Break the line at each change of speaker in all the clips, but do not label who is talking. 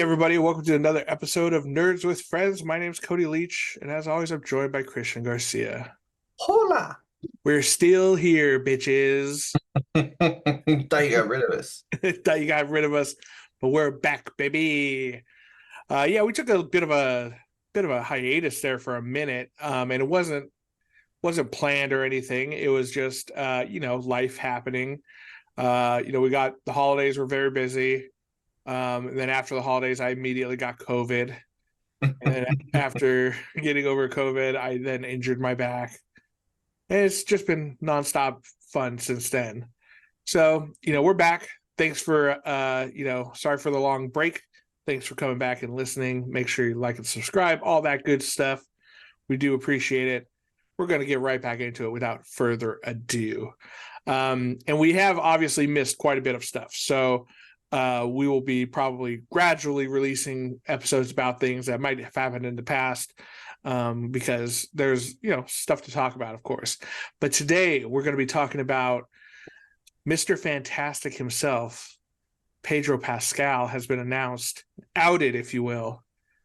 Everybody, welcome to another episode of Nerds with Friends. My name's Cody Leach, and as always, I'm joined by Christian Garcia.
Hola.
We're still here, bitches.
Thought you got rid of us.
Thought you got rid of us, but we're back, baby. Yeah, we took a bit of a hiatus there for a minute, and it wasn't planned or anything. It was just life happening. We got the holidays were very busy. And then after the holidays, I immediately got COVID. And then after getting over COVID, I then injured my back. And it's just been nonstop fun since then. So, we're back. Thanks for, sorry for the long break. Thanks for coming back and listening. Make sure you like and subscribe, all that good stuff. We do appreciate it. We're going to get right back into it without further ado. And we have obviously missed quite a bit of stuff. So, we will be probably gradually releasing episodes about things that might have happened in the past, because there's stuff to talk about, of course. But today we're going to be talking about Mr. Fantastic himself. Pedro Pascal has been outed, if you will,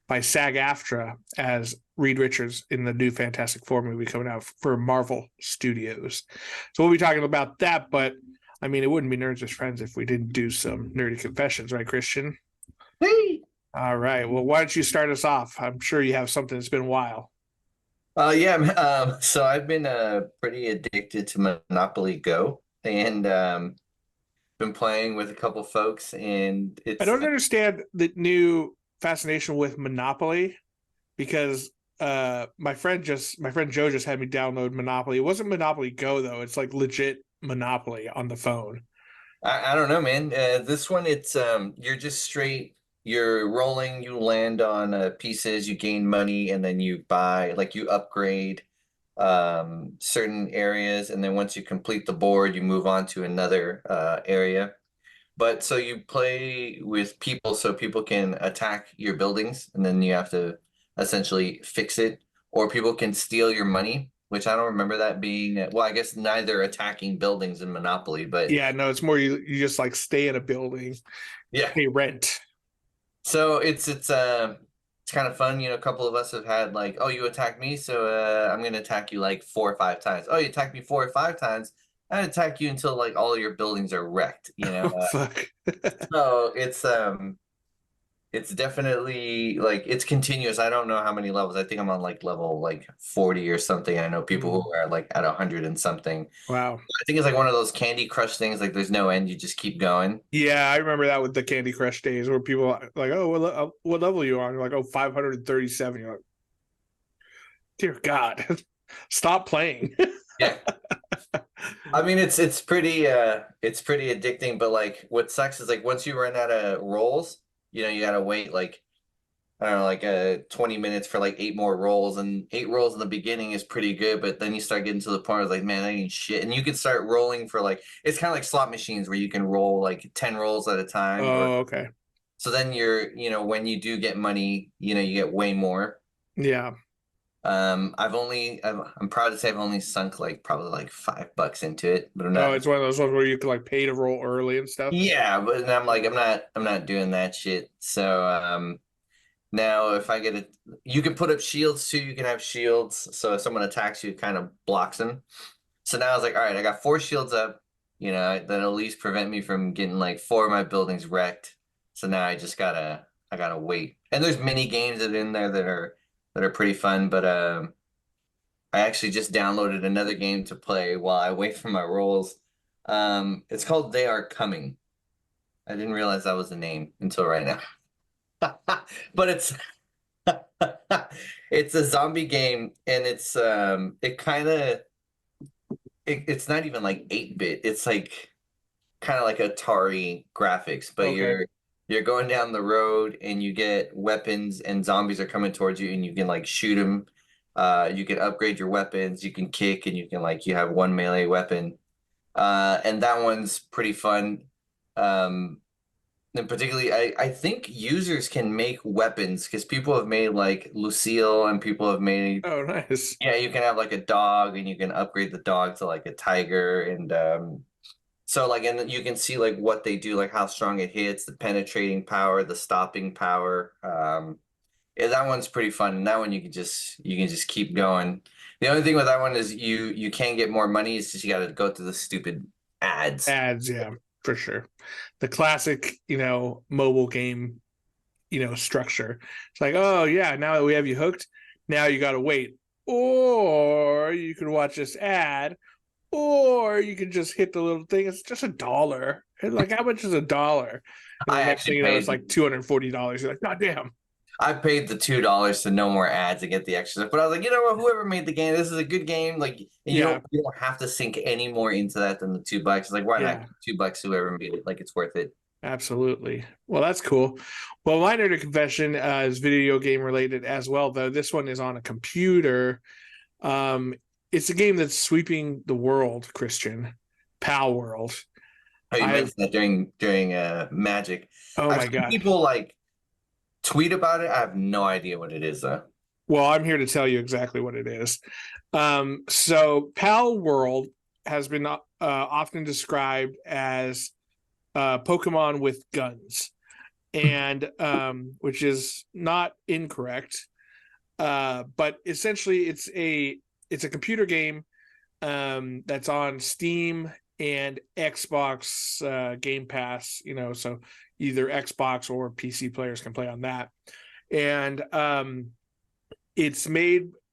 by SAG-AFTRA as Reed Richards in the new Fantastic Four movie coming out for Marvel Studios. So we'll be talking about that, but I mean, it wouldn't be Nerds with Friends if we didn't do some nerdy confessions, right, Christian?
Hey.
All right. Well, why don't you start us off? I'm sure you have something that's been a while.
Yeah. So I've been pretty addicted to Monopoly Go, and been playing with a couple folks, and
I don't understand the new fascination with Monopoly because my friend Joe just had me download Monopoly. It wasn't Monopoly Go though. It's like legit Monopoly on the phone.
I don't know, man. This one, it's you're just straight. You're rolling. You land on pieces. You gain money, and then you buy, like you upgrade certain areas, and then once you complete the board, you move on to another area. But so you play with people so people can attack your buildings, and then you have to essentially fix it, or people can steal your money, which I don't remember that being, well, I guess neither attacking buildings in Monopoly, but
Yeah, no, it's more you just like stay in a building,
yeah.
pay rent.
So it's kind of fun. A couple of us have had like, oh, you attacked me, so I'm gonna attack you like 4 or 5 times. Oh, you attacked me 4 or 5 times. I attack you until like all your buildings are wrecked.
Oh, fuck.
So it's definitely like it's continuous. I don't know how many levels. I think I'm on like level like 40 or something. I know people who are like at 100 and something.
Wow.
I think it's like one of those Candy Crush things. Like there's no end. You just keep going.
Yeah, I remember that with the Candy Crush days where people are like, oh, what level are you on? You're like, oh, 537. You're like, dear God, stop playing.
Yeah. I mean, it's pretty addicting, but like what sucks is like once you run out of rolls, you gotta wait like I don't know, like 20 minutes for like 8 more rolls, and 8 rolls in the beginning is pretty good, but then you start getting to the point where it's like, man, I ain't shit. And you can start rolling for like it's kind of like slot machines where you can roll like 10 rolls at a time, or
Oh, okay.
so then when you do get money, you get way more.
Yeah.
I'm proud to say I've only sunk like probably like $5 into it, but I'm
Oh,
not.
it's one of those ones where you can like pay to roll early and stuff.
Yeah, but I'm like I'm not doing that shit. So now if I get it, you can put up shields too. You can have shields, so if someone attacks you, it kind of blocks them. So now I was like, all right, I got 4 shields up. That'll at least prevent me from getting like 4 of my buildings wrecked. So now I gotta wait. And there's mini games that are in there that are pretty fun, but I actually just downloaded another game to play while I wait for my rolls. It's called They Are Coming. I didn't realize that was the name until right now. But it's a zombie game, and it's not even like 8-bit. It's like kind of like Atari graphics, but
Okay.
you're going down the road and you get weapons and zombies are coming towards you and you can like shoot them. You can upgrade your weapons, you can kick, and you have one melee weapon. And that one's pretty fun. And particularly, I think users can make weapons because people have made like Lucille, and people have made,
Oh, nice.
yeah, you can have like a dog and you can upgrade the dog to like a tiger. And So like, and you can see like what they do, like how strong it hits, the penetrating power, the stopping power. Yeah, that one's pretty fun. And that one you can just keep going. The only thing with that one is you can get more money. It's just you got to go through the stupid ads.
Ads, yeah, for sure. The classic, mobile game, structure. It's like, oh yeah, now that we have you hooked, now you got to wait, or you can watch this ad, or you can just hit the little thing. It's just $1. And like, how much is $1? And the
I
next thing
actually
you know, it's
paid
like $240. You're like, God damn.
I paid the $2 to no more ads to get the extra stuff. But I was like, you know what? Whoever made the game, this is a good game. Like, and you
Yeah,
don't have to sink any more into that than the $2. It's like, why not
yeah,
give $2? Whoever made it, like, it's worth it.
absolutely. Well, that's cool. Well, my nerd confession is video game related as well, though. This one is on a computer. Um, it's a game that's sweeping the world, Christian. Pal World.
Oh, you
I've
mentioned that during Magic.
Oh
I've
my
seen
god.
people like tweet about it. I have no idea what it is though.
Well, I'm here to tell you exactly what it is. So Pal World has been often described as Pokemon with guns, and which is not incorrect. But essentially, it's a computer game that's on Steam and Xbox Game Pass. So either Xbox or PC players can play on that. And it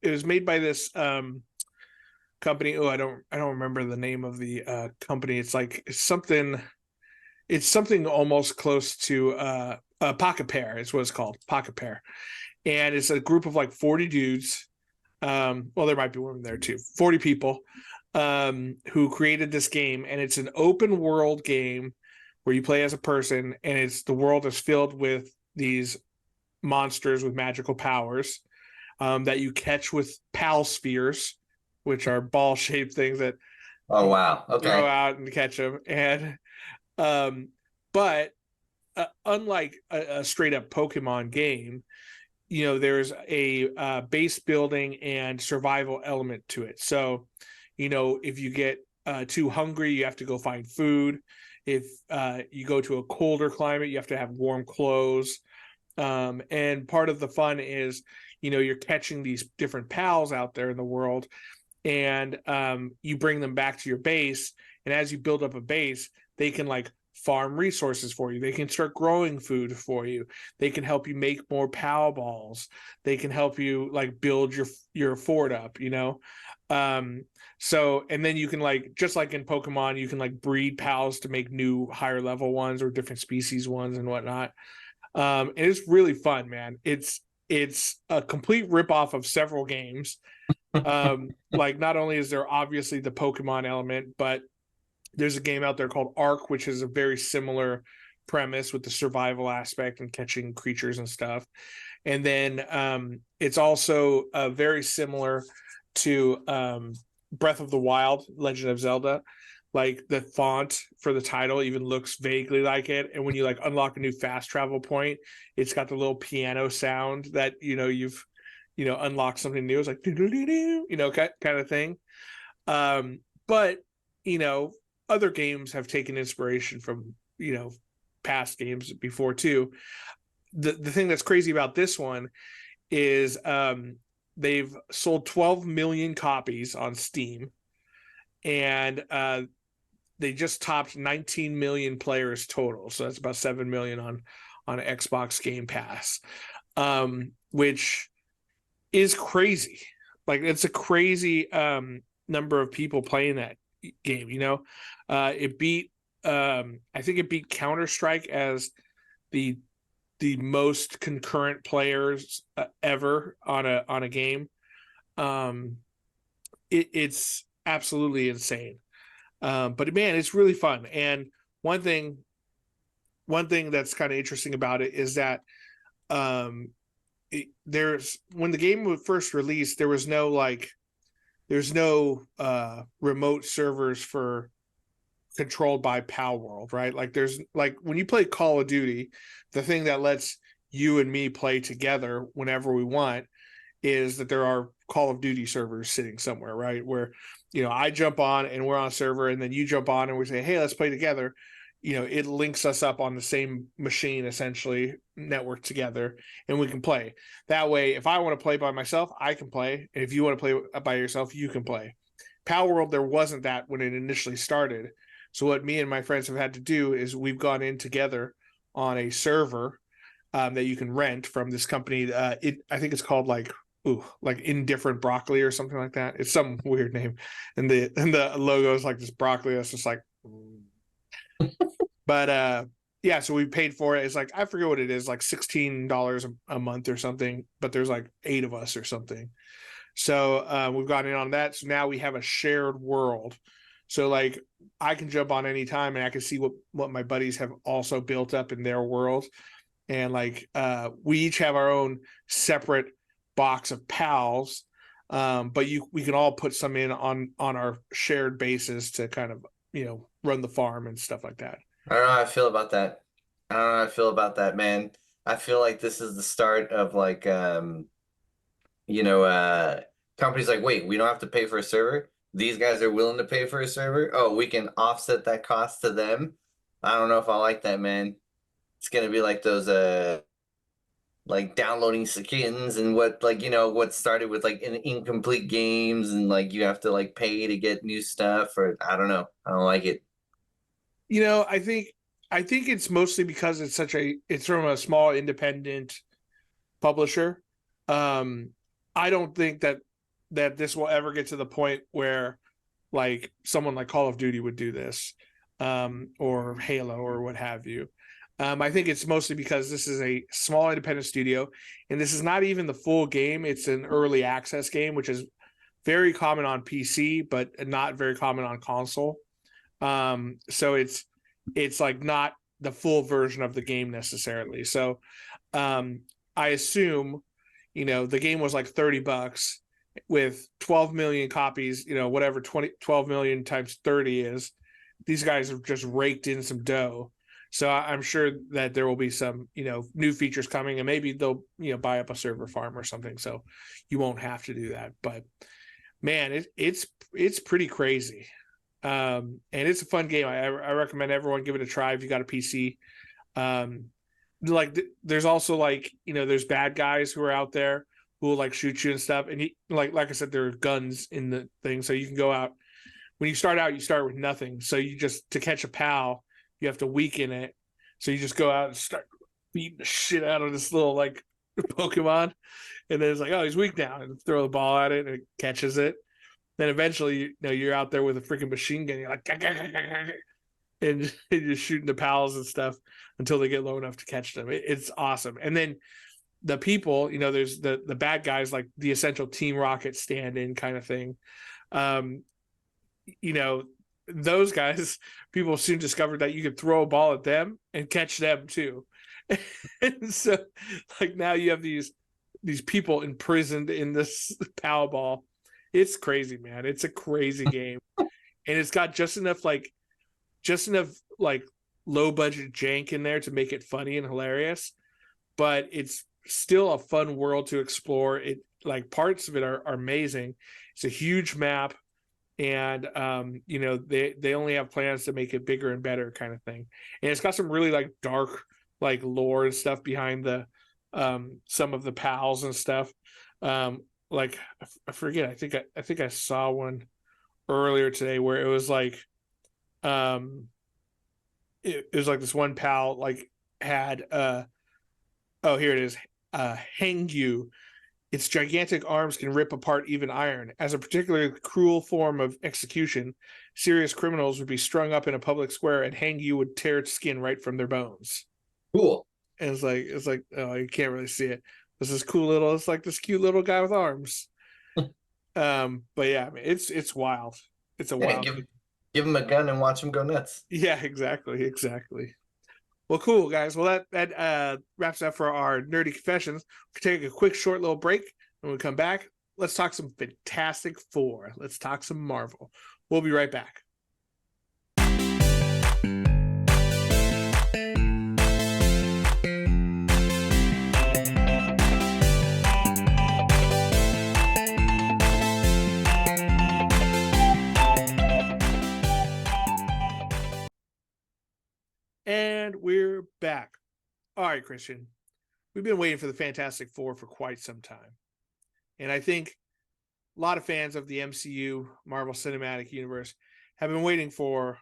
was made by this company. Oh, I don't remember the name of the company. It's something almost close to Pocket Pair is what it's called, Pocket Pair. And it's a group of like 40 dudes. Well, there might be women there too. 40 people who created this game, and it's an open world game where you play as a person, and the world is filled with these monsters with magical powers that you catch with pal spheres, which are ball shaped things that
Oh
you
wow.
throw
Okay.
out and catch them. And but unlike a straight up Pokemon game, there's a base building and survival element to it. So, if you get too hungry, you have to go find food. If you go to a colder climate, you have to have warm clothes. And part of the fun is, you're catching these different pals out there in the world, and you bring them back to your base. And as you build up a base, they can like farm resources for you. They can start growing food for you. They can help you make more pal balls. They can help you like build your fort up. So, and then you can like, just like in Pokemon, you can like breed pals to make new higher level ones or different species ones and whatnot. And it's really fun, man. It's a complete ripoff of several games. Like, not only is there obviously the Pokemon element, but there's a game out there called Ark, which is a very similar premise with the survival aspect and catching creatures and stuff. And then it's also very similar to Breath of the Wild, Legend of Zelda. Like, the font for the title even looks vaguely like it. And when you like unlock a new fast travel point, it's got the little piano sound that you've unlocked something new. It's like kind of thing. But you know, other games have taken inspiration from past games before too. The thing that's crazy about this one is they've sold 12 million copies on Steam, and they just topped 19 million players total. So that's about 7 million on Xbox Game Pass, which is crazy. Like, it's a crazy number of people playing that game. It beat I think it beat Counter-Strike as the most concurrent players ever on a game. It's absolutely insane. But man, it's really fun. And one thing that's kind of interesting about it is that there's, when the game was first released, there's no remote servers for controlled by Pal World, right? Like, there's like, when you play Call of Duty, the thing that lets you and me play together whenever we want is that there are Call of Duty servers sitting somewhere, right? Where, I jump on and we're on a server, and then you jump on and we say, hey, let's play together. It links us up on the same machine, essentially networked together, and we can play. That way, if I want to play by myself, I can play. And if you want to play by yourself, you can play. Pal World, there wasn't that when it initially started. So what me and my friends have had to do is we've gone in together on a server that you can rent from this company. I think it's called like Indifferent Broccoli or something like that. It's some weird name, and the logo is like this broccoli that's just like. But yeah, so we paid for it. It's like, I forget what it is, like $16 a month or something, but there's like 8 of us or something. So we've gotten in on that. So now we have a shared world. So like I can jump on anytime and I can see what my buddies have also built up in their world. And like we each have our own separate box of pals. But we can all put some in on our shared basis to kind of, run the farm and stuff like that.
I don't know how I feel about that. I don't know how I feel about that, man. I feel like this is the start of like you know, companies like, wait, we don't have to pay for a server. These guys are willing to pay for a server. Oh, we can offset that cost to them. I don't know if I like that, man. It's gonna be like those like downloading skins and what started with like incomplete games and like you have to like pay to get new stuff, or I don't know. I don't like it.
I think it's mostly because it's from a small independent publisher. I don't think that this will ever get to the point where like someone like Call of Duty would do this, or Halo or what have you. I think it's mostly because this is a small independent studio, and this is not even the full game. It's an early access game, which is very common on PC, but not very common on console. So it's like not the full version of the game necessarily. So I assume, the game was like $30 with 12 million copies, whatever 12 million times 30 is. These guys have just raked in some dough. So I'm sure that there will be some, new features coming, and maybe they'll, buy up a server farm or something. So you won't have to do that. But man, it's pretty crazy. And it's a fun game. I recommend everyone give it a try if you got a PC. There's also like, there's bad guys who are out there who will like shoot you and stuff. And like I said, there are guns in the thing. So you can go out. When you start out, you start with nothing. So to catch a pal, you have to weaken it. So you just go out and start beating the shit out of this little like Pokemon. And then it's like, oh, he's weak now. And throw the ball at it and it catches it. Then eventually, you're out there with a freaking machine gun. You're like, and you're shooting the pals and stuff until they get low enough to catch them. It's awesome. And then the people, there's the bad guys, like the essential Team Rocket stand-in kind of thing. Those guys, people soon discovered that you could throw a ball at them and catch them too. And so, like now you have these people imprisoned in this pal ball. It's crazy, man. It's a crazy game, and it's got just enough low budget jank in there to make it funny and hilarious. But it's still a fun world to explore. It like parts of it are amazing. It's a huge map, and they only have plans to make it bigger and better, kind of thing. And it's got some really like dark like lore and stuff behind the some of the pals and stuff. Like I forget. I think I saw one earlier today where it was like, it was like this one pal like had oh, here it is. Hangyu. Its gigantic arms can rip apart even iron. As a particularly cruel form of execution, serious criminals would be strung up in a public square, and Hangyu would tear its skin right from their bones.
Cool.
And it's like oh, you can't really see it. It's like this cute little guy with arms. But yeah, I mean, it's wild. It's a wild.
Give him a gun and watch him go nuts.
Yeah, exactly. Well, cool, guys. Well, that wraps up for our nerdy confessions. We'll take a quick, short little break. When we come back, let's talk some Fantastic Four. Let's talk some Marvel. We'll be right back. And we're back. All right, Christian. We've been waiting for the Fantastic Four for quite some time. And I think a lot of fans of the MCU, Marvel Cinematic Universe, have been waiting for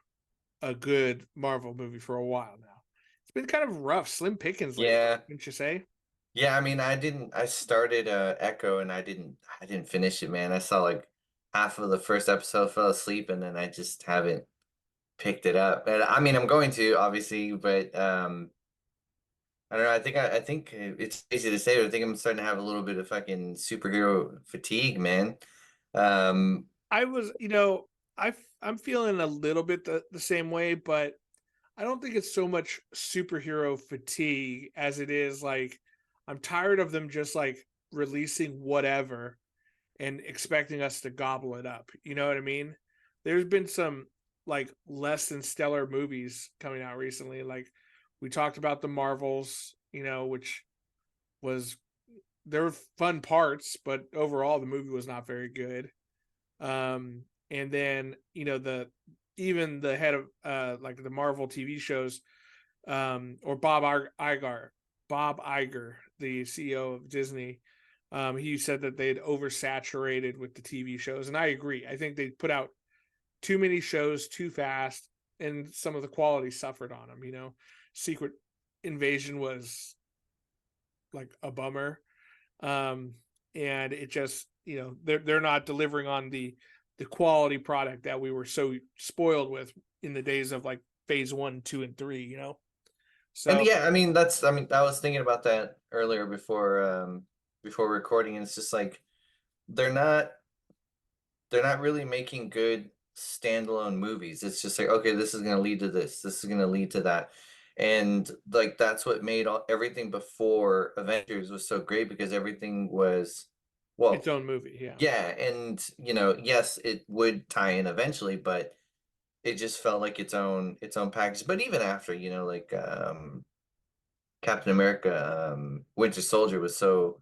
a good Marvel movie for a while now. It's been kind of rough, slim pickings lately,
Yeah.
wouldn't you say?
Yeah, I mean, I started Echo and I didn't finish it, man. I saw like half of the first episode, fell asleep, and then I just haven't picked it up. And I mean, I'm going to obviously, but I don't know. I think it's easy to say, but I think I'm starting to have a little bit of fucking superhero fatigue, man. Um,
I was, I'm feeling a little bit the same way, but I don't think it's so much superhero fatigue as it is like I'm tired of them just like releasing whatever and expecting us to gobble it up. You know what I mean? There's been some like less than stellar movies coming out recently. Like we talked about the Marvels, which was there were fun parts, but overall the movie was not very good. And then the even the head of like the Marvel TV shows, or Bob Iger, the CEO of Disney, he said that they'd oversaturated with the TV shows, and I agree. I think they put out too many shows too fast, and some of the quality suffered on them. Secret Invasion was like a bummer, um, and it just they're not delivering on the quality product that we were so spoiled with in the days of like phase 1, 2, and 3.
and
So
yeah, I mean, I mean, I was thinking about that earlier before recording, and it's just like they're not they're not really making good standalone movies. It's just like, okay, this is going to lead to this. This is going to lead to that. And like that's what made everything before Avengers was so great because everything was
its
well,
own movie, yeah.
yeah, and yes, it would tie in eventually, but it just felt like its own package. But even after, like Captain America, Winter Soldier was so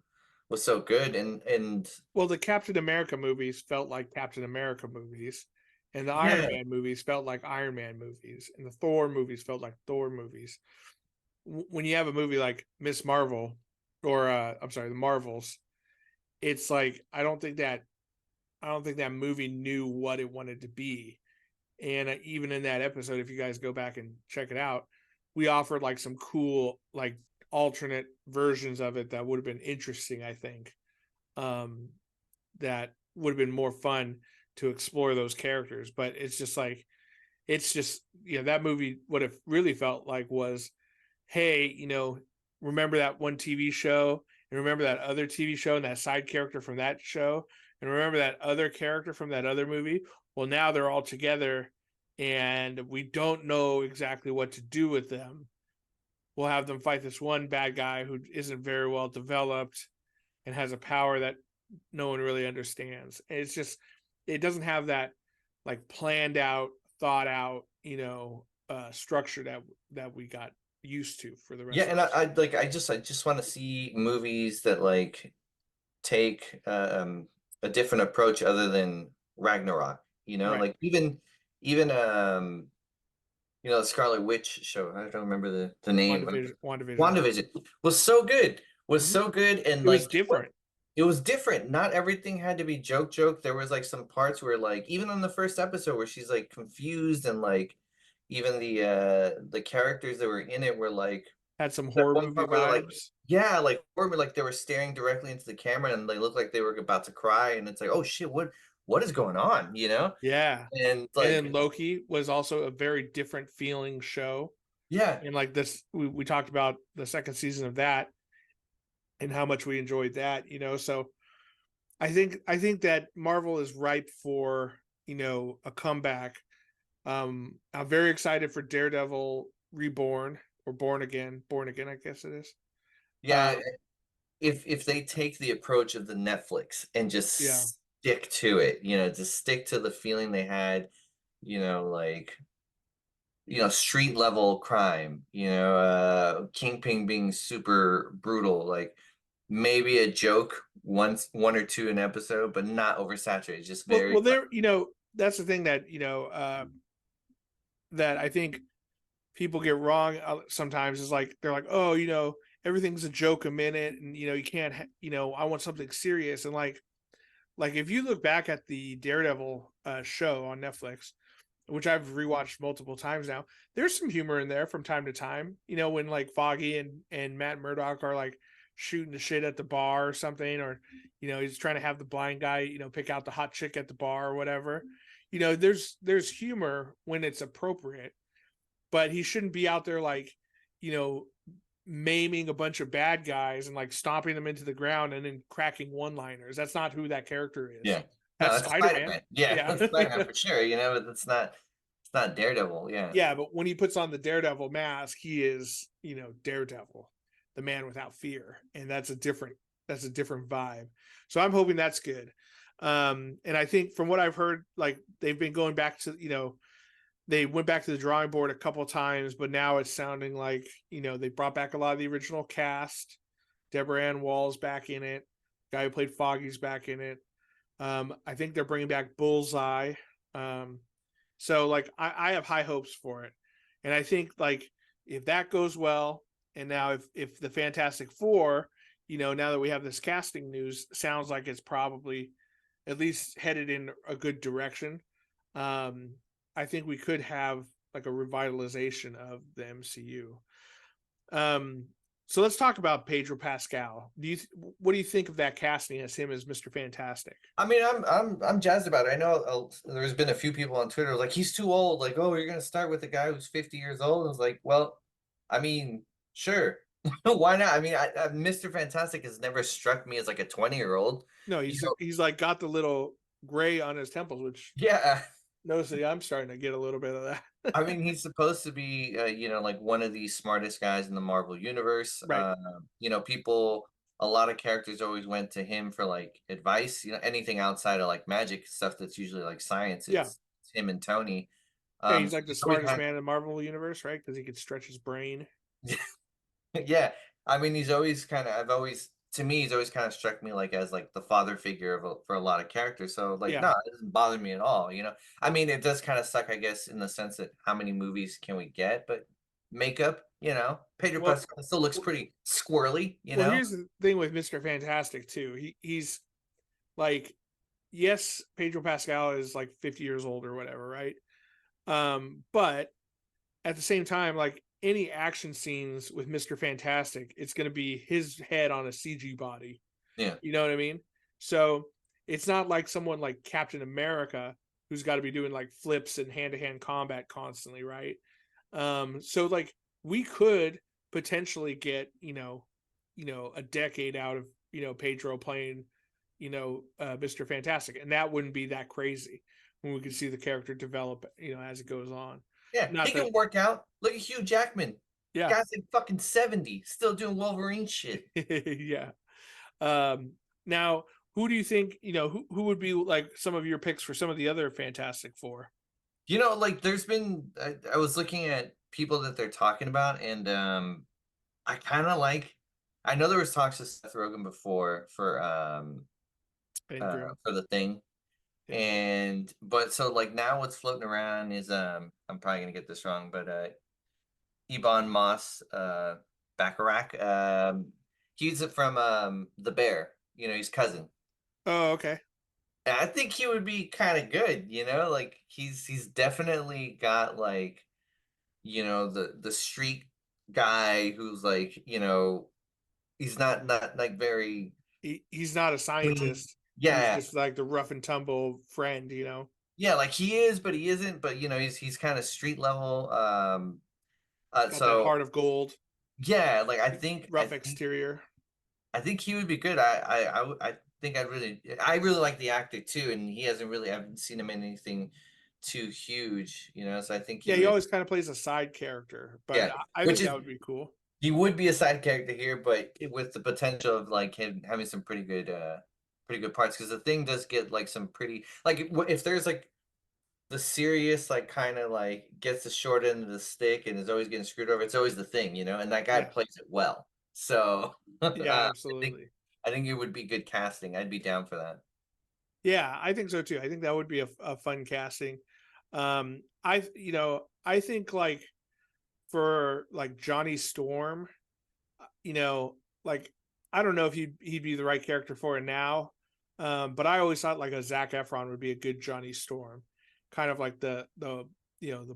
good and
Well, the Captain America movies felt like Captain America movies, and the Iron
yeah.
Man movies felt like Iron Man movies, and the Thor movies felt like Thor movies. When you have a movie like Miss Marvel, or I'm sorry, the Marvels, it's like I don't think that movie knew what it wanted to be. And even in that episode, if you guys go back and check it out, we offered like some cool like alternate versions of it that would have been interesting, I think. Um, that would have been more fun to explore those characters. But it's just like it's just that movie. What it really felt like was, hey, remember that one TV show, and remember that other TV show, and that side character from that show, and remember that other character from that other movie. Well, now they're all together, and we don't know exactly what to do with them. We'll have them fight this one bad guy who isn't very well developed and has a power that no one really understands. And it's just it doesn't have that like planned out, thought out, structure that we got used to for the
Yeah,
rest of
and
the series.
I just want to see movies that like take a different approach other than Ragnarok,
Right.
like even the Scarlet Witch show. I don't remember the name.
WandaVision.
WandaVision was so good. Was
Mm-hmm.
so good and
It was
like what
different.
it was different. Not everything had to be joke. There was like some parts where like even on the first episode where she's like confused and like even the characters that were in it were like
Had some
that
horror
one
movie
part where they're like,
vibes.
yeah, like or like they were staring directly into the camera and they looked like they were about to cry, and it's like, oh shit, what is going on,
Yeah.
And
And then
like,
Loki was also a very different feeling show.
yeah,
And like this, we talked about the second season of that and how much we enjoyed that, So I think that Marvel is ripe for, a comeback. I'm very excited for Daredevil Reborn or Born Again, I guess it is.
yeah.
Um,
If they take the approach of the Netflix and
yeah.
just stick to it, just stick to the feeling they had, like street level crime, Kingpin being super brutal, like maybe a joke one or two an episode, but not oversaturated, just
Well,
very like
there, that's the thing that that I think. people get wrong sometimes is like they're like, oh, everything's a joke a minute, and you can't, I want something serious, and like if you look back at the Daredevil show on Netflix, which I've rewatched multiple times now, there's some humor in there from time to time. When like Foggy and Matt Murdock are like shooting the shit at the bar or something, or he's trying to have the blind guy, pick out the hot chick at the bar or whatever. There's humor when it's appropriate, but he shouldn't be out there like, you know, maiming a bunch of bad guys and like stomping them into the ground and then cracking one-liners. That's not who that character is.
Yeah. No,
That's
that's
Spider-Man.
Spider-Man. Yeah,
Yeah.
that's Spider-Man for sure. But it's not Daredevil. Yeah.
Yeah, but when he puts on the Daredevil mask, he is, Daredevil, the man without fear. And that's a different vibe. So I'm hoping that's good. And I think from what I've heard, like they've been going back to, they went back to the drawing board a couple of times, but now it's sounding like, they brought back a lot of the original cast. Deborah Ann Wall's back in it. Guy who played Foggy's back in it. I think they're bringing back Bullseye. So like I have high hopes for it, and I think like if that goes well, and now if the Fantastic Four, now that we have this casting news, sounds like it's probably at least headed in a good direction. Um, I think we could have like a revitalization of the MCU. Um, so let's talk about Pedro Pascal. What do you think of that casting as him as Mr. Fantastic?
I mean, I'm jazzed about it. I know there's been a few people on Twitter like he's too old. Like, oh, you're gonna start with a guy who's 50 years old. I was like, well, I mean, sure, why not? I mean, Mr. Fantastic has never struck me as like a 20-year-old.
No,
You
he's like got the little gray on his temples, which
yeah.
noticeably I'm starting to get a little bit of
I
that.
mean, he's supposed to be, like one of the smartest guys in the Marvel universe.
Right.
People, a lot of characters always went to him for like advice. Anything outside of like magic stuff that's usually like science.
Yeah.
It's him and Tony.
Yeah, he's
So
like the
he's always
smartest
had,
man in the Marvel universe, right? Because he could stretch his brain.
yeah. I mean, he's always kind of. I've always, to me, he's always kind of struck me like as like the father figure for a lot of characters. So like,
Yeah.
no, it doesn't bother me at all. I mean, it does kind of suck, I guess, in the sense that how many movies can we get? But makeup, Pedro
Well,
Pascal still looks pretty squirrely.
well, here's the thing with Mr. Fantastic too. He's like, yes, Pedro Pascal is like 50 years old or whatever, right? But at the same time, like any action scenes with Mr. Fantastic, it's going to be his head on a CG body.
Yeah,
You know what I mean? So it's not like someone like Captain America who's got to be doing like flips and hand to hand combat constantly, right? So like we could potentially get a decade out of Pedro playing Mr. Fantastic, and that wouldn't be that crazy when we could see the character develop as it goes on.
yeah, he
Not that,
can work out. Look at Hugh Jackman.
yeah,
Guy's like fucking 70, still doing Wolverine shit.
yeah. Now, who do you think who would be like some of your picks for some of the other Fantastic Four?
Like there's been I was looking at people that they're talking about, and I kind of like. I know there was talks to Seth Rogen before
Ben Grimm.
for the thing,
Yeah.
and but so like now what's floating around is I'm probably gonna get this wrong, but Ebon Moss Bacharach, he's from The Bear. He's cousin.
Oh, okay.
And I think he would be kind of good. Like he's definitely got like the street guy who's like he's not like very
He's not a
clean.
scientist. He's
Yeah,
just like the rough and tumble friend.
yeah, like he is, but he isn't. But he's kind of street level.
Got that
So
heart of gold,
yeah, like
rough exterior.
I think he would be good. I think I really like the actor too, and he hasn't really, I haven't seen him in anything too huge. So I think
Yeah,
he
he
would.
always kind of plays a side character, but
Yeah,
I
which
think
is,
that would be cool.
he would be a side character here, but with the potential of like him having some pretty good parts, because the thing does get like some pretty, like if there's like the serious like kind of like gets the short end of the stick and is always getting screwed over, it's always the thing, and that guy
Yeah,
plays it well. So
yeah,
think
absolutely.
I think it would be good casting. I'd be down for that.
Yeah, I think so too. I think that would be a fun casting. I think like for like Johnny Storm, you know, like I don't know if he'd be the right character for it now, but I always thought like a Zac Efron would be a good Johnny Storm, kind of like the the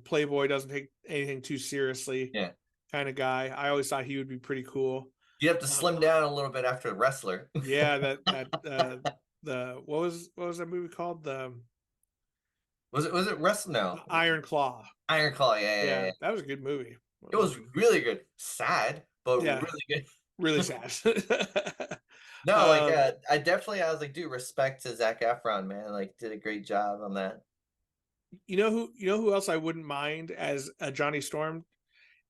playboy doesn't take anything too seriously
Yeah.
kind of guy. I always thought he would be pretty cool.
You have to
Uh,
slim down a little bit after wrestler.
yeah, that the what was that movie called?
Was it wrestler?
The
No.
Iron Claw.
Iron Claw. Yeah, yeah, yeah,
Yeah,
yeah.
that was a good movie.
It was really good. Sad, but
Yeah,
really good.
really sad.
No, like
um,
I was like, dude, respect to Zac Efron, man. Like, did a great job on that.
you know who else I wouldn't mind as Johnny Storm,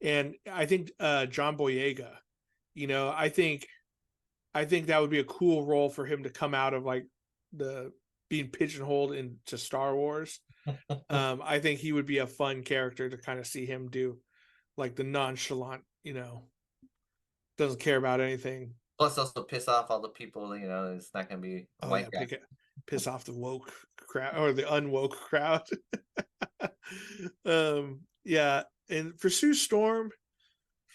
and I think John Boyega. I think that would be a cool role for him to come out of like the being pigeonholed into Star Wars. I think he would be a fun character to kind of see him do, like the nonchalant, doesn't care about anything.
Plus, also piss off all the people. It's not gonna be a
Oh yeah,
white guy.
piss off the woke crowd or the unwoke crowd. Yeah, and for Sue Storm,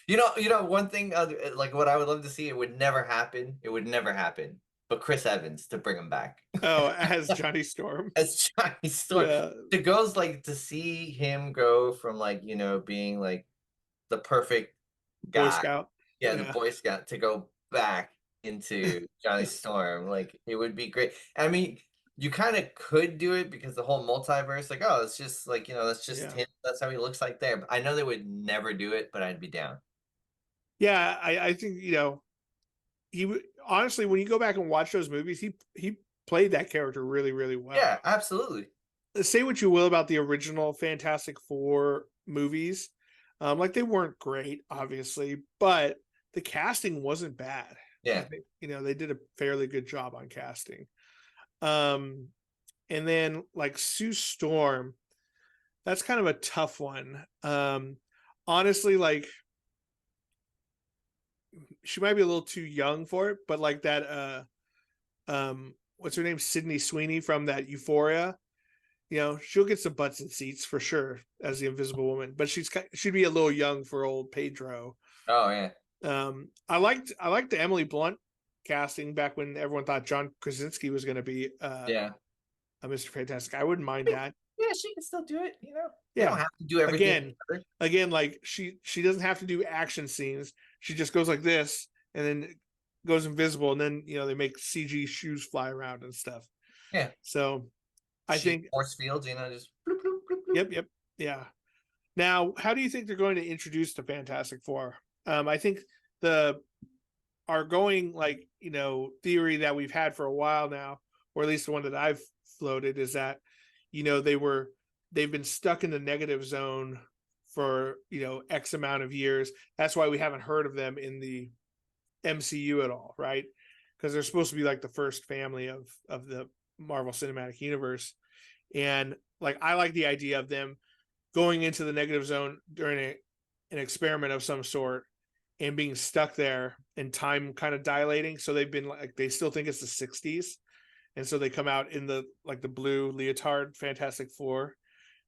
One thing, like what I would love to see, it would never happen. It would never happen. But Chris Evans to bring him back
oh, as Johnny Storm,
as Chinese Storm.
yeah,
To goes like to see him go from like being like the perfect
Boy
guy,
Scout,
yeah, the
yeah,
Boy Scout, to go back into Johnny Storm, like it would be great. I mean, you kind of could do it because the whole multiverse, like, oh, it's just like that's just
yeah,
him. That's how he looks like there. But I know they would never do it, but I'd be down.
yeah. I think honestly when you go back and watch those movies, he played that character really really well.
Yeah, absolutely.
Say what you will about the original Fantastic Four movies, like they weren't great, obviously, but the casting wasn't bad. I
Yeah.
think they did a fairly good job on casting. Um, and then like Sue Storm, that's kind of a tough one. Honestly, like she might be a little too young for it, but like that, what's her name, Sydney Sweeney from that Euphoria. She'll get some butts and seats for sure as the Invisible Woman, but she'd be a little young for old Pedro.
Oh yeah.
I liked the Emily Blunt casting back when everyone thought John Krasinski was going to be
Yeah.
a Mr. Fantastic. I wouldn't mind that.
Yeah, she can still do it. They don't
Yeah.
have to do everything
Again,
together.
again, like she doesn't have to do action scenes. She just goes like this and then goes invisible, and then they make CG shoes fly around and stuff.
Yeah.
So I
Shoot
think,
force fields, just bloop, bloop, bloop, bloop.
yep, yeah. Now, how do you think they're going to introduce the Fantastic Four? I think the our going like theory that we've had for a while now, or at least the one that I've floated, is that they've been stuck in the negative zone for X amount of years. That's why we haven't heard of them in the MCU at all, right? Because they're supposed to be like the first family of the Marvel Cinematic Universe, and like I like the idea of them going into the negative zone during an experiment of some sort and being stuck there and time kind of dilating. So they've been like, they still think it's the 60s. And so they come out in the like the blue leotard Fantastic Four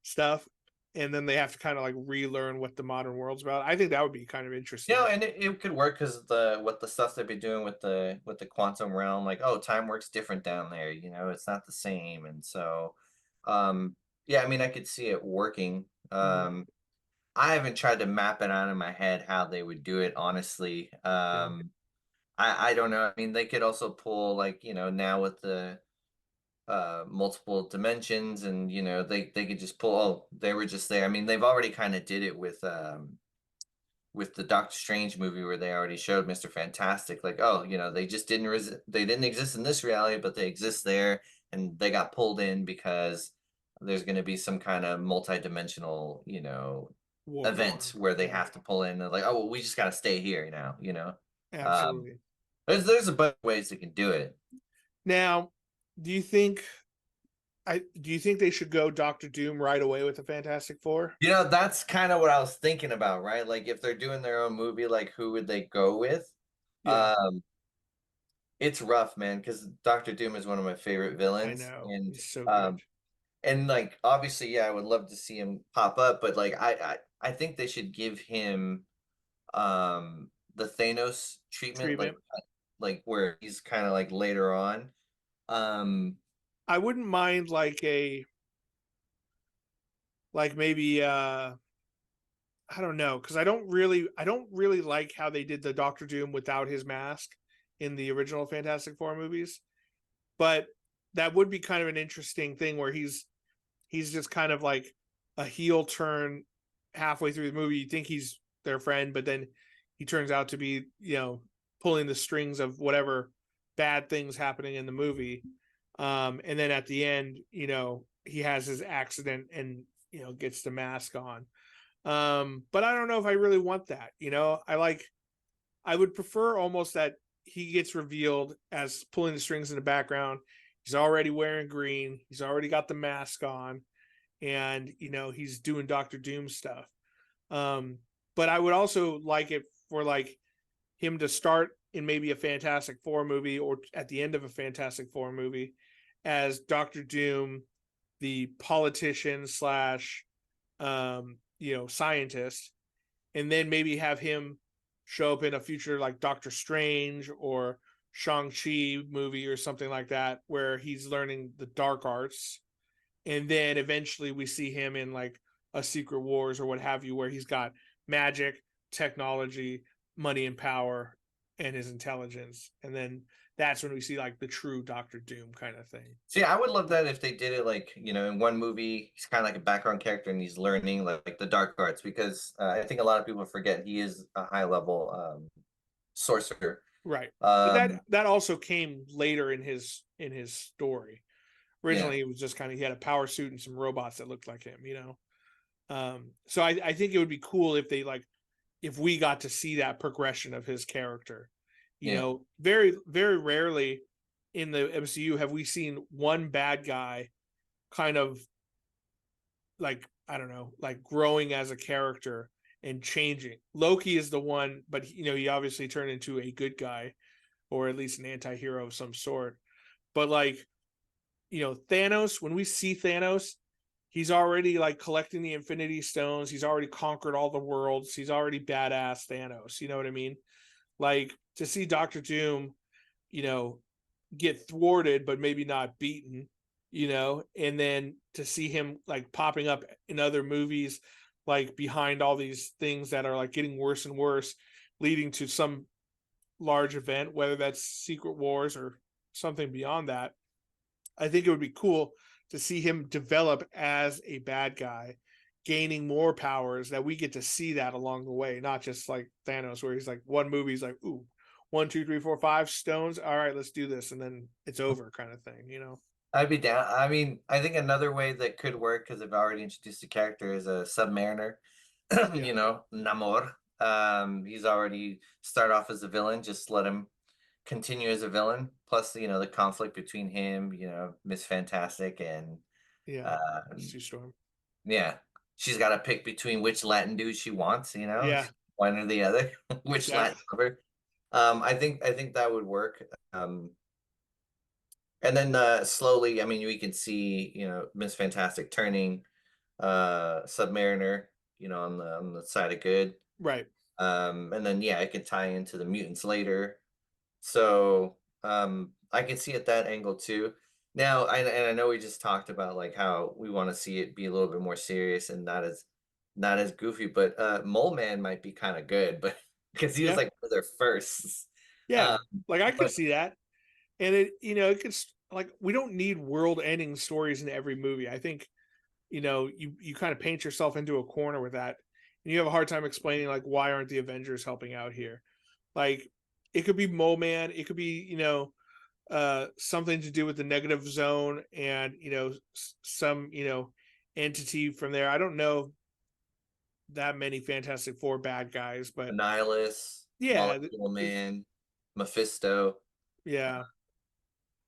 stuff. And then they have to kind of like relearn what the modern world's about. I think that would be kind of interesting.
And it could work because the stuff they've been doing with the quantum realm, like, oh, time works different down there, it's not the same. And so yeah, I mean I could see it working.
Mhm.
I haven't tried to map it out in my head how they would do it, honestly.
Yeah.
I don't know. I mean, they could also pull like, now with the multiple dimensions, and they could just pull, oh, they were just there. I mean, they've already kind of did it with the Doctor Strange movie where they already showed Mr. Fantastic, like, oh, they just they didn't exist in this reality, but they exist there, and they got pulled in because there's going to be some kind of multi-dimensional, event where they
Yeah,
have to pull in. They're like, oh, well, we just got to stay here now. Um,
absolutely.
there's a bunch of ways they can do it.
Now, do you think do you think they should go Doctor Doom right away with the Fantastic Four?
That's kind of what I was thinking about, right? Like if they're doing their own movie, like who would they go with?
Yeah,
Um, it's rough, man, because Doctor Doom is one of my favorite
I
villains,
know.
and
He's so good.
And like obviously, yeah, I would love to see him pop up, but like I think they should give him the Thanos treatment,
treatment.
like where he's kind of like later on. Um
I wouldn't mind like maybe I don't know, because I don't really like how they did the Doctor Doom without his mask in the original Fantastic Four movies. But that would be kind of an interesting thing where he's just kind of like a heel turn halfway through the movie. You think he's their friend, but then he turns out to be, pulling the strings of whatever bad things happening in the movie. And then at the end, he has his accident and gets the mask on. But I don't know if I really want that. I would prefer almost that he gets revealed as pulling the strings in the background. He's already wearing green. He's already got the mask on, and he's doing Doctor Doom stuff. Um, but I would also like it for like him to start in maybe a Fantastic Four movie or at the end of a Fantastic Four movie as Doctor Doom, the politician slash scientist, and then maybe have him show up in a future like Doctor Strange or Shang-Chi movie or something like that, where he's learning the dark arts. And then eventually we see him in like a Secret Wars or what have you, where he's got magic, technology, money, and power, and his intelligence. And then that's when we see like the true Doctor Doom kind of thing.
See, I would love that if they did it like, in one movie, he's kind of like a background character and he's learning like the dark arts because I think a lot of people forget he is a high level sorcerer.
Right. But
Um,
that also came later in his story.
yeah,
Originally, it was just kind of he had a power suit and some robots that looked like him. So I think it would be cool if they like if we got to see that progression of his character.
yeah.
Very very rarely in the MCU have we seen one bad guy kind of like I don't know, like growing as a character and changing. Loki is the one, but he obviously turned into a good guy or at least an anti-hero of some sort. But like, Thanos, when we see Thanos, he's already like collecting the Infinity Stones. He's already conquered all the worlds. He's already badass Thanos. You know what I mean? Like to see Doctor Doom, you know, get thwarted but maybe not beaten, and then to see him like popping up in other movies, like behind all these things that are like getting worse and worse, leading to some large event, whether that's Secret Wars or something beyond that. I think it would be cool to see him develop as a bad guy, gaining more powers that we get to see that along the way, not just like Thanos, where he's like one movie, he's like, ooh, 1, 2, 3, 4, 5 stones. All right, let's do this. And then it's over kind of thing.
I'd be down. I mean, I think another way that could work because I've already introduced the character is a Submariner.
Yeah.
Namor. He's already start off as a villain. Just let him continue as a villain. Plus, the conflict between him, Miss Fantastic, and
Yeah.
um,
Sue Storm.
yeah, she's got to pick between which Latin dude she wants.
Yeah.
One or the other, which Latin
Exactly.
lover. I think that would work. And then slowly, I mean, we can see, Miss Fantastic turning Submariner, on the side of good.
Right.
And then yeah, it can tie into the mutants later. So I can see it that angle too. Now, and I know we just talked about like how we want to see it be a little bit more serious and not as goofy, but Mole Man might be kind of good, but because he was
Yeah.
like one of their firsts.
Yeah.
Um,
Like I could
but
see that. And it could like we don't need world ending stories in every movie. I think you kind of paint yourself into a corner with that, and you have a hard time explaining like why aren't the Avengers helping out here. Like it could be Mole Man, it could be something to do with the negative zone, and some entity from there. I don't know that many Fantastic Four bad guys, but
Annihilus,
yeah,
Molecule Man, Mephisto.
yeah,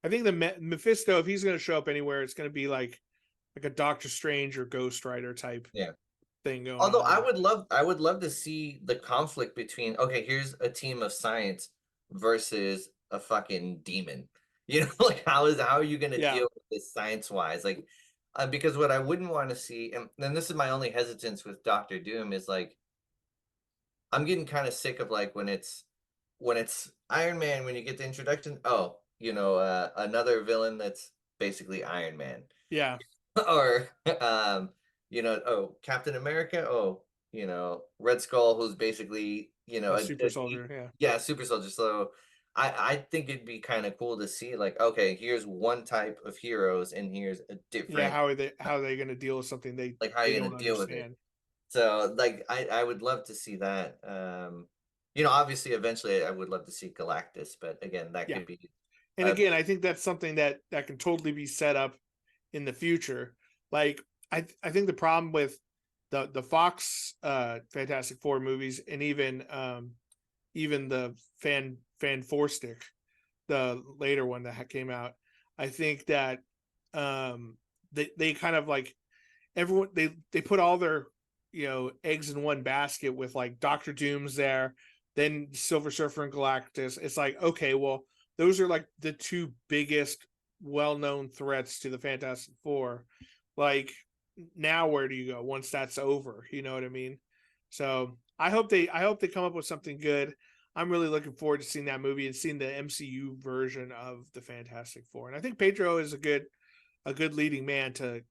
I think the Mephisto, if he's going to show up anywhere, it's going to be like a Doctor Strange or Ghost Rider type
Yeah.
thing going
Although
on there.
I would love to see the conflict between, okay, here's a team of science versus a fucking demon. Like how are you gonna
Yeah,
deal with this science wise? Like, because what I wouldn't want to see, and this is my only hesitance with Doctor Doom, is like I'm getting kind of sick of like when it's Iron Man, when you get the introduction, oh, another villain that's basically Iron Man.
Yeah,
Or oh, Captain America, oh, Red Skull, who's basically,
a super soldier. Yeah,
yeah, super soldier. So I think it'd be kind of cool to see like, okay, here's one type of heroes and here's a
yeah.
different,
How are they going to deal with something
like, how are
they
you gonna
don't
deal with it?
understand?
So like I would love to see that. Obviously eventually I would love to see Galactus, but again, that
Yeah,
could be
and
a
again, I think that's something that can totally be set up in the future. Like I think the problem with the Fox Fantastic Four movies, and even the fan four stick, the later one that came out, I think that they kind of like everyone they put all their eggs in one basket with like Doctor Doom's there, then Silver Surfer and Galactus. It's like, okay, well, those are like the two biggest well-known threats to the Fantastic Four. Like, now where do you go once that's over? You know what I mean? So I hope they come up with something good. I'm really looking forward to seeing that movie and seeing the MCU version of the Fantastic Four. And I think Pedro is a good leading man to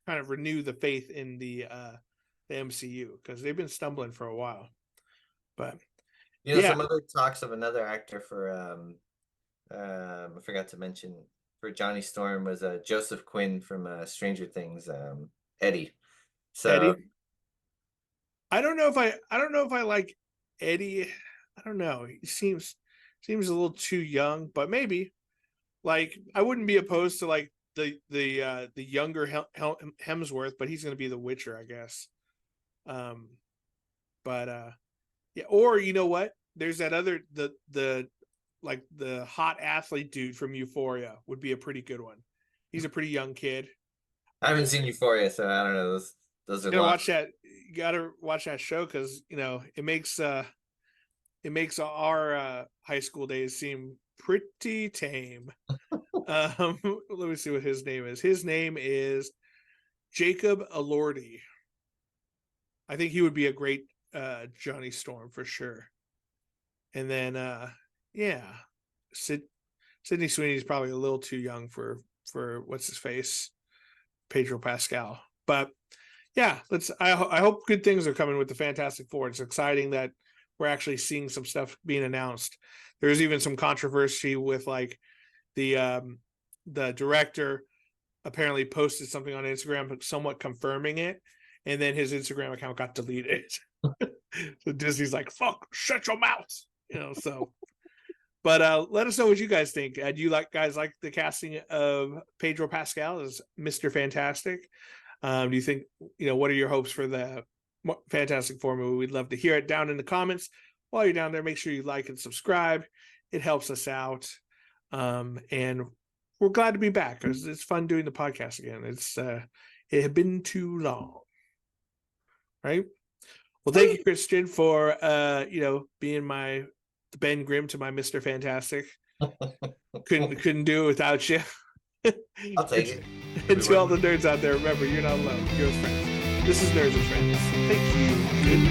kind of renew the faith in the MCU, because they've been stumbling for a while. But yeah,
some other talks of another actor for I forgot to mention for Johnny Storm was Joseph Quinn from Stranger Things, Eddie. So
Eddie. I don't know if I like Eddie. I don't know. He seems a little too young, but maybe. Like, I wouldn't be opposed to like the younger Hemsworth, but he's going to be the Witcher, I guess. Um, but yeah, or you know what? There's that other the like the hot athlete dude from Euphoria would be a pretty good one. He's a pretty young kid.
I haven't seen Euphoria, so I don't know. Those are
You gotta
lost.
watch that. You gotta watch that show, because it makes our high school days seem pretty tame. Let me see what his name is. His name is Jacob Elordi. I think he would be a great Johnny Storm for sure. And then yeah, Sid, Sydney Sweeney's probably a little too young for what's his face, Pedro Pascal. But yeah, I hope good things are coming with the Fantastic Four. It's exciting that we're actually seeing some stuff being announced. There's even some controversy with like the director apparently posted something on Instagram, but somewhat confirming it, and then his Instagram account got deleted. So Disney's like, "Fuck, shut your mouth," So, but let us know what you guys think. Do you like the casting of Pedro Pascal as Mr. Fantastic? Do you think what are your hopes for the Fantastic Four movie? We'd love to hear it down in the comments. While you're down there, make sure you like and subscribe. It helps us out. And we're glad to be back, because it's fun doing the podcast again. It had been too long, right? Well, thank you, Christian, for being the Ben Grimm to my Mr. Fantastic. Couldn't do it without you.
I'll take it.
And to all the nerds out there, remember, you're not alone. You're with friends. This is Nerds with Friends. Thank you. Good